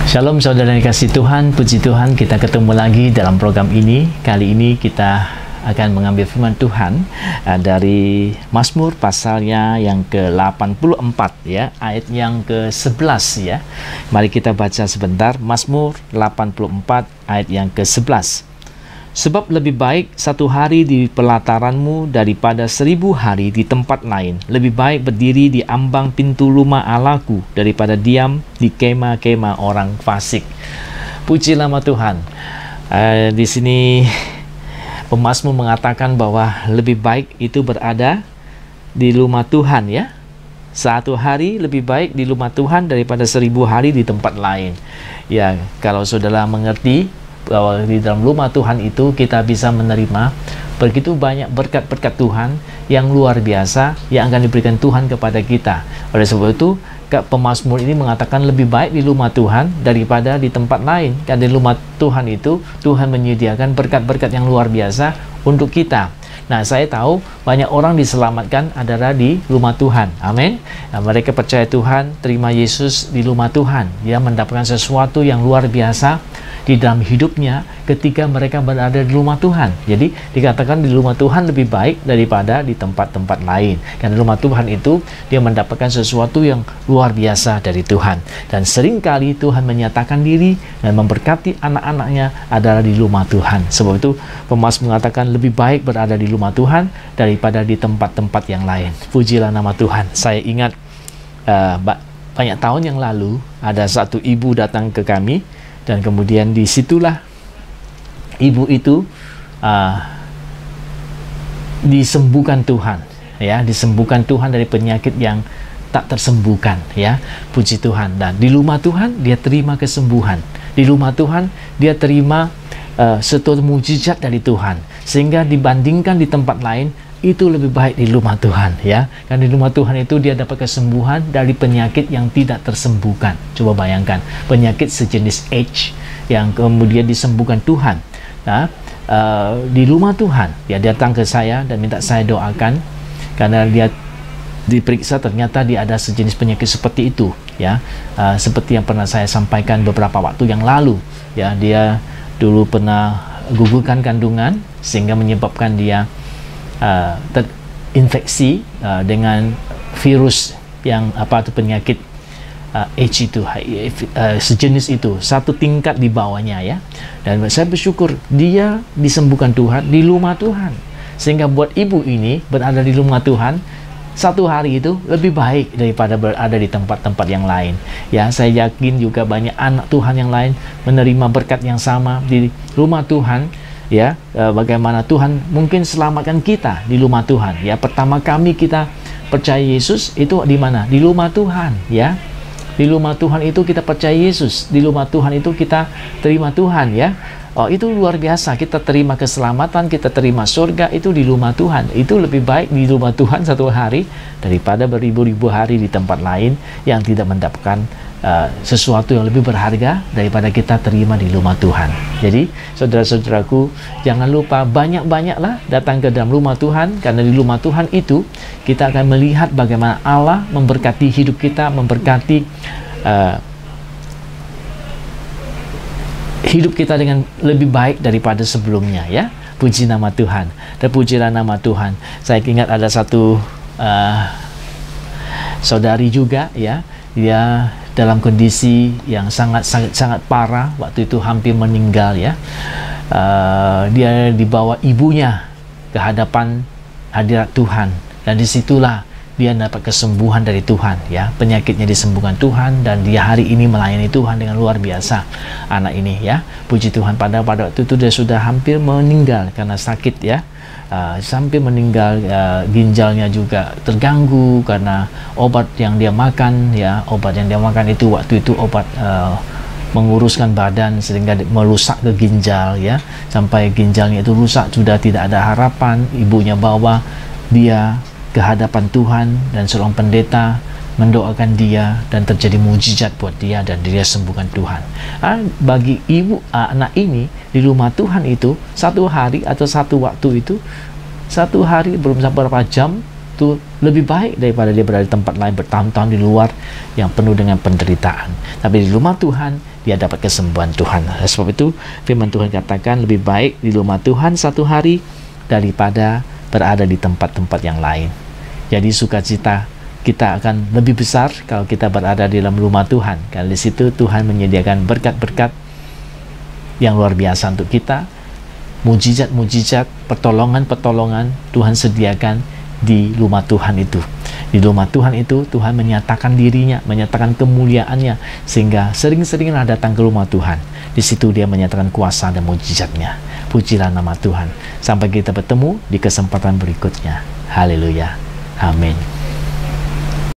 Shalom saudara yang dikasihi Tuhan, puji Tuhan kita ketemu lagi dalam program ini. Kali ini kita akan mengambil firman Tuhan dari Mazmur pasalnya yang ke-84 ya, ayat yang ke-11 ya. Mari kita baca sebentar Mazmur 84 ayat yang ke-11. Sebab lebih baik satu hari di pelataranmu daripada 1000 hari di tempat lain. Lebih baik berdiri di ambang pintu rumah Allahku daripada diam di kemah-kemah orang fasik. Puji nama Tuhan. Di sini pemazmur mengatakan bahwa lebih baik itu berada di rumah Tuhan ya. Satu hari lebih baik di rumah Tuhan daripada 1000 hari di tempat lain. Ya, kalau saudara mengerti bahwa di dalam rumah Tuhan itu kita bisa menerima begitu banyak berkat-berkat Tuhan yang luar biasa yang akan diberikan Tuhan kepada kita. Oleh sebab itu, pemazmur ini mengatakan lebih baik di rumah Tuhan daripada di tempat lain. Karena di rumah Tuhan itu, Tuhan menyediakan berkat-berkat yang luar biasa untuk kita. Nah, saya tahu banyak orang diselamatkan adalah di rumah Tuhan. Amin. Nah, mereka percaya Tuhan, terima Yesus di rumah Tuhan. Dia mendapatkan sesuatu yang luar biasa di dalam hidupnya ketika mereka berada di rumah Tuhan. Jadi dikatakan di rumah Tuhan lebih baik daripada di tempat-tempat lain. Karena rumah Tuhan itu dia mendapatkan sesuatu yang luar biasa dari Tuhan. Dan seringkali Tuhan menyatakan diri dan memberkati anak-anaknya adalah di rumah Tuhan. Sebab itu pemazmur mengatakan lebih baik berada di rumah Tuhan daripada di tempat-tempat yang lain. Pujilah nama Tuhan. Saya ingat banyak tahun yang lalu ada satu ibu datang ke kami. Dan kemudian disitulah ibu itu disembuhkan Tuhan, ya, disembuhkan Tuhan dari penyakit yang tak tersembuhkan, ya, puji Tuhan. Dan di rumah Tuhan dia terima kesembuhan, di rumah Tuhan dia terima sesuatu mujizat dari Tuhan, sehingga dibandingkan di tempat lain itu lebih baik di rumah Tuhan ya. Karena di rumah Tuhan itu dia dapat kesembuhan dari penyakit yang tidak tersembuhkan. Coba bayangkan penyakit sejenis AIDS yang kemudian disembuhkan Tuhan. Nah, di rumah Tuhan dia datang ke saya dan minta saya doakan karena dia diperiksa ternyata dia ada sejenis penyakit seperti itu ya. Seperti yang pernah saya sampaikan beberapa waktu yang lalu ya, dia dulu pernah gugurkan kandungan sehingga menyebabkan dia terinfeksi dengan virus yang penyakit H itu sejenis itu, satu tingkat di bawahnya ya. Dan saya bersyukur dia disembuhkan Tuhan di rumah Tuhan, sehingga buat ibu ini berada di rumah Tuhan satu hari itu lebih baik daripada berada di tempat-tempat yang lain ya. Saya yakin juga banyak anak Tuhan yang lain menerima berkat yang sama di rumah Tuhan ya. Bagaimana Tuhan mungkin selamatkan kita di rumah Tuhan ya. Pertama kami kita percaya Yesus itu di mana? Di rumah Tuhan ya. Di rumah Tuhan itu kita percaya Yesus, di rumah Tuhan itu kita terima Tuhan ya. Oh, itu luar biasa, kita terima keselamatan, kita terima surga itu di rumah Tuhan. Itu lebih baik di rumah Tuhan satu hari daripada beribu-ribu hari di tempat lain yang tidak mendapatkan sesuatu yang lebih berharga daripada kita terima di rumah Tuhan. Jadi saudara-saudaraku, jangan lupa banyak-banyaklah datang ke dalam rumah Tuhan, karena di rumah Tuhan itu kita akan melihat bagaimana Allah memberkati hidup kita, memberkati hidup kita dengan lebih baik daripada sebelumnya ya. Puji nama Tuhan. Dan pujilah nama Tuhan. Saya ingat ada satu saudari juga ya, dia dalam kondisi yang sangat parah, waktu itu hampir meninggal ya. Dia dibawa ibunya ke hadapan hadirat Tuhan, dan disitulah dia dapat kesembuhan dari Tuhan ya. Penyakitnya disembuhkan Tuhan, dan dia hari ini melayani Tuhan dengan luar biasa, anak ini ya. Puji Tuhan. Pada waktu itu dia sudah hampir meninggal karena sakit ya. Sampai meninggal, ginjalnya juga terganggu karena obat yang dia makan ya. Obat yang dia makan itu waktu itu obat menguruskan badan sehingga merusak ke ginjal ya, sampai ginjalnya itu rusak, sudah tidak ada harapan. Ibunya bawa dia ke hadapan Tuhan dan seorang pendeta mendoakan dia, dan terjadi mujizat buat dia dan dia sembuhkan Tuhan. Bagi ibu anak ini di rumah Tuhan itu satu hari atau satu waktu itu, satu hari belum sampai berapa jam itu lebih baik daripada dia berada di tempat lain bertahun-tahun di luar yang penuh dengan penderitaan. Tapi di rumah Tuhan dia dapat kesembuhan Tuhan. Sebab itu firman Tuhan katakan lebih baik di rumah Tuhan satu hari daripada berada di tempat-tempat yang lain. Jadi sukacita kita akan lebih besar kalau kita berada di dalam rumah Tuhan. Karena di situ Tuhan menyediakan berkat-berkat yang luar biasa untuk kita. Mujizat-mujizat, pertolongan-pertolongan Tuhan sediakan di rumah Tuhan itu. Di rumah Tuhan itu Tuhan menyatakan dirinya, menyatakan kemuliaannya, sehingga sering-seringlah datang ke rumah Tuhan. Di situ dia menyatakan kuasa dan mujizatnya. Pujilah nama Tuhan. Sampai kita bertemu di kesempatan berikutnya. Haleluya. Amin.